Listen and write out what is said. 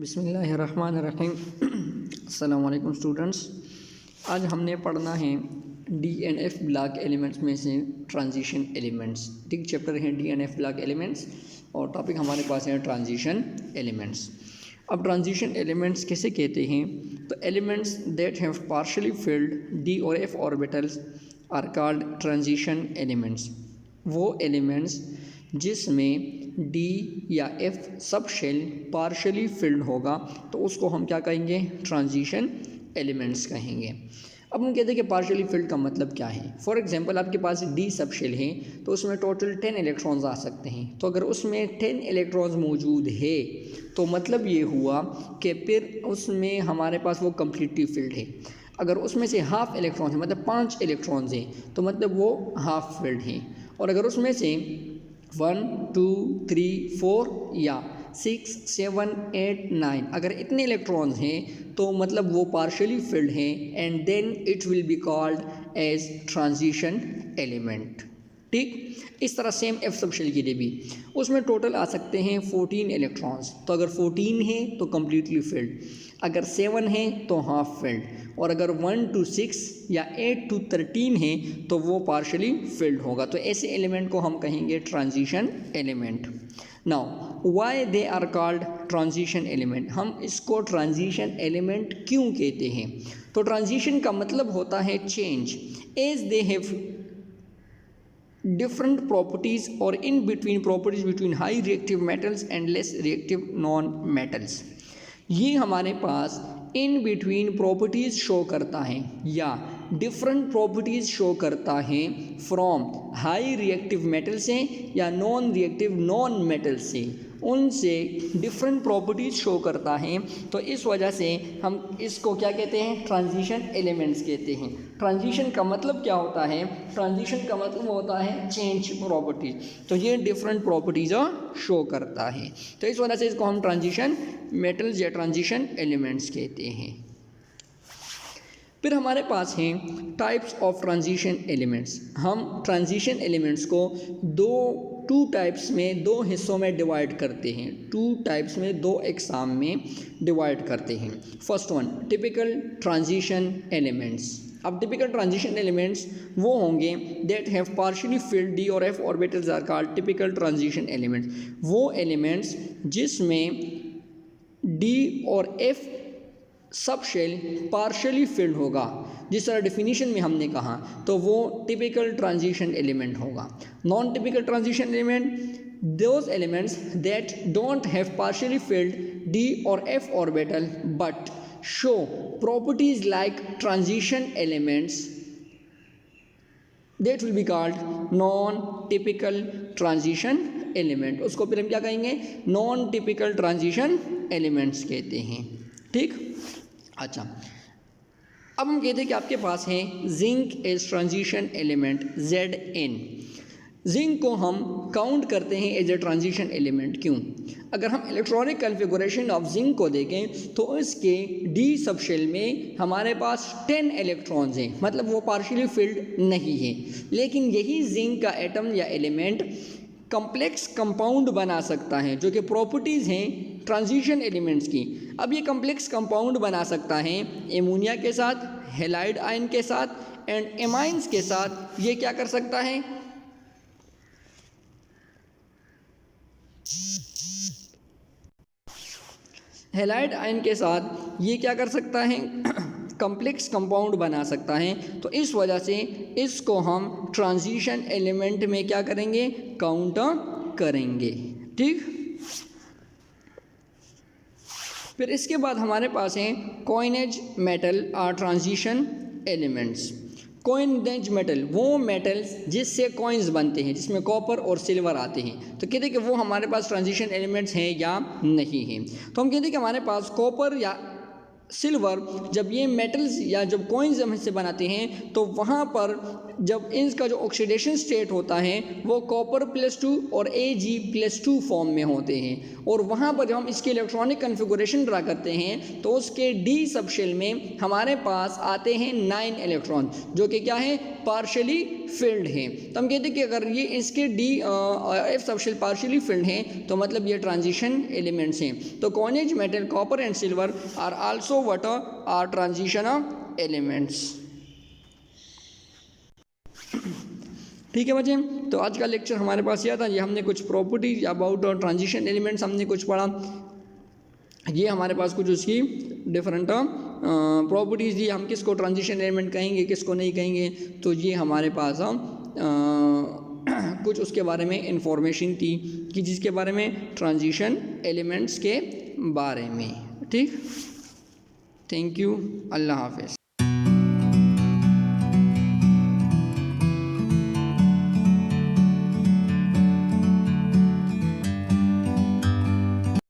बिस्मिल्लाहिर्रहमानिर्रहीम। अस्सलाम वालेकुम स्टूडेंट्स। आज हमने पढ़ना है DNF ब्लॉक एलिमेंट्स में से ट्रांजिशन एलिमेंट्स। ठीक, चैप्टर है DNF ब्लॉक एलिमेंट्स और टॉपिक हमारे पास है ट्रांजिशन एलिमेंट्स। अब ट्रांजिशन एलिमेंट्स किसे कहते हैं? तो elements that have partially filled D और F orbitals are called transition elements. वो एलिमेंट्स जिसमें D या F sub shell partially filled होगा तो उसको हम क्या कहेंगे? ट्रांजिशन एलिमेंट्स कहेंगे। अब हम कहते हैं कि पार्शली फिल्ड का मतलब क्या है। फॉर एग्जांपल आपके पास D सब शेल है तो उसमें टोटल 10 इलेक्ट्रॉन्स आ सकते हैं। तो अगर उसमें 10 इलेक्ट्रॉन्स मौजूद है तो मतलब ये हुआ कि फिर उसमें हमारे पास वो कम्प्लीटली फिल्ड है। अगर उसमें से हाफ इलेक्ट्रॉन है मतलब 5 इलेक्ट्रॉन्स हैं तो मतलब वो हाफ फिल्ड है। और अगर उसमें से 1 2 3 4 या 6 7 8 9 अगर इतने इलेक्ट्रॉन्स हैं तो मतलब वो पार्शली फिल्ड हैं and then it will be called as transition element. ठीक, इस तरह सेम F सब शेल के लिए भी उसमें टोटल आ सकते हैं 14 इलेक्ट्रॉन्स। तो अगर 14 है तो कम्प्लीटली फिल्ड, अगर 7 है तो हाफ फिल्ड, और अगर 1 to 6 या 8 to 13 है तो वो पार्शली फिल्ड होगा। तो ऐसे एलिमेंट को हम कहेंगे transition element. Now why they are called transition element? हम इसको ट्रांजिशन एलिमेंट क्यों कहते हैं? तो ट्रांजिशन का मतलब होता है change. As they have different properties or in between properties between high reactive metals and less reactive non metals। ये हमारे पास इन बिटवीन प्रॉपर्टीज़ शो करता है या डिफरेंट प्रॉपर्टीज़ शो करता है फ्रॉम हाई रिएक्टिव मेटल से या नॉन रिएक्टिव नॉन मेटल से, उनसे डिफरेंट प्रॉपर्टीज़ शो करता है। तो इस वजह से हम इसको क्या कहते हैं? ट्रांजिशन एलिमेंट्स कहते हैं। ट्रांजिशन का मतलब क्या होता है? ट्रांजिशन का मतलब होता है चेंज प्रॉपर्टीज़। तो ये डिफरेंट प्रॉपर्टीज़ शो करता है, तो इस वजह से इसको हम ट्रांजिशन मेटल्स या ट्रांजिशन एलिमेंट्स कहते हैं। फिर हमारे पास हैं टाइप्स ऑफ ट्रांजिशन एलिमेंट्स। हम ट्रांजिशन एलिमेंट्स को टू टाइप्स में, दो हिस्सों में डिवाइड करते हैं। टू टाइप्स में, दो एग्जाम में डिवाइड करते हैं। First one, typical transition elements. अब टिपिकल ट्रांजिशन एलिमेंट्स वो होंगे that have partially filled D और F orbitals are called typical transition elements. वो एलिमेंट्स जिसमें D और F sub shell partially filled होगा, जिस तरह डेफिनेशन में हमने कहा, तो वो टिपिकल ट्रांजिशन एलिमेंट होगा। Non typical transition element, those elements that don't have partially filled D और F orbital but show properties like transition elements, that will be called non typical transition element. उसको फिर हम क्या कहेंगे? Non typical transition elements कहते हैं। ठीक, अच्छा, अब हम कहते हैं कि आपके पास है zinc as transition element Zn। Zinc को हम काउंट करते हैं एज ए ट्रांजिशन एलिमेंट। क्यों? अगर हम इलेक्ट्रॉनिक कन्फिगुरेशन ऑफ जिंक को देखें तो इसके D सब शेल में हमारे पास 10 इलेक्ट्रॉन्स हैं, मतलब वो पार्शियली फिल्ड नहीं है। लेकिन यही जिंक का एटम या एलिमेंट कम्प्लेक्स कंपाउंड बना सकता है, जो कि प्रॉपर्टीज़ हैं ट्रांजिशन एलिमेंट्स की। अब ये कम्प्लेक्स कंपाउंड बना सकता है एमोनिया के साथ, हेलाइड आयन के साथ एंड एमाइंस के साथ। ये क्या कर सकता है? हेलाइड आयन के साथ ये क्या कर सकता है? कम्प्लेक्स कंपाउंड बना सकता है। तो इस वजह से इसको हम ट्रांजिशन एलिमेंट में क्या करेंगे? काउंट करेंगे। ठीक, फिर इसके बाद हमारे पास हैं coinage metal are transition elements. Coinage metal वो मेटल्स जिससे कॉइन्स बनते हैं, जिसमें कॉपर और सिल्वर आते हैं। तो कहते हैं कि वो हमारे पास ट्रांजिशन एलिमेंट्स हैं या नहीं हैं। तो हम कहते हैं कि हमारे पास कॉपर या सिल्वर, जब ये मेटल्स या जब कॉइन्स हम इससे बनाते हैं तो वहाँ पर जब इनका जो ऑक्सीडेशन स्टेट होता है वो Cr+2 और Ag+2 फॉर्म में होते हैं, और वहाँ पर जब हम इसके इलेक्ट्रॉनिक कन्फिगुरेशन ड्रा करते हैं तो उसके डी सबशेल में हमारे पास आते हैं 9 इलेक्ट्रॉन जो कि क्या है, पार्शली फिल्ड हैं। तो हम कहते हैं कि अगर ये इसके एफ सबशेल पार्शली फिल्ड हैं तो मतलब ये ट्रांजिशन एलिमेंट्स हैं। तो coinage metal copper and silver are also what are transition elements. ठीक है बच्चे, तो आज का लेक्चर हमारे पास यह था। ये हमने कुछ प्रॉपर्टीज अबाउट ट्रांजिशन एलिमेंट्स हमने कुछ पढ़ा। ये हमारे पास कुछ उसकी डिफरेंट प्रॉपर्टीज़ दी, हम किसको ट्रांजिशन एलिमेंट कहेंगे किसको नहीं कहेंगे, तो ये हमारे पास कुछ उसके बारे में इंफॉर्मेशन थी कि जिसके बारे में ट्रांजिशन एलिमेंट्स के बारे में। ठीक, थैंक यू, अल्लाह हाफ़िज़।